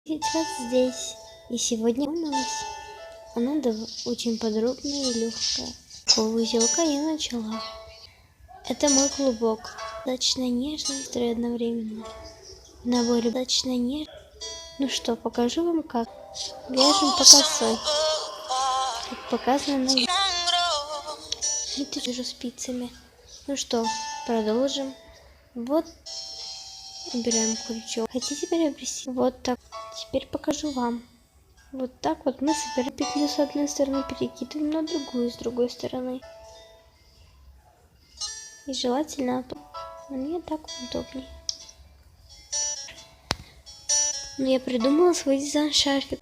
Сейчас здесь. И сегодня она очень подробная и легкая. Такого узелка я начала. Это мой клубок. Достаточно нежный и острый одновременно. В наборе достаточно нежный. Ну что, покажу вам как. Вяжем по косой. Как показано на видео. Это вяжу спицами. Ну что, продолжим. Вот. Убираем крючок. Хотите приобрести? Вот так. Теперь покажу вам. Вот так вот мы собираем петлю с одной стороны, перекидываем на другую с другой стороны. И желательно, мне так удобнее. Но я придумала свой дизайн шарфик.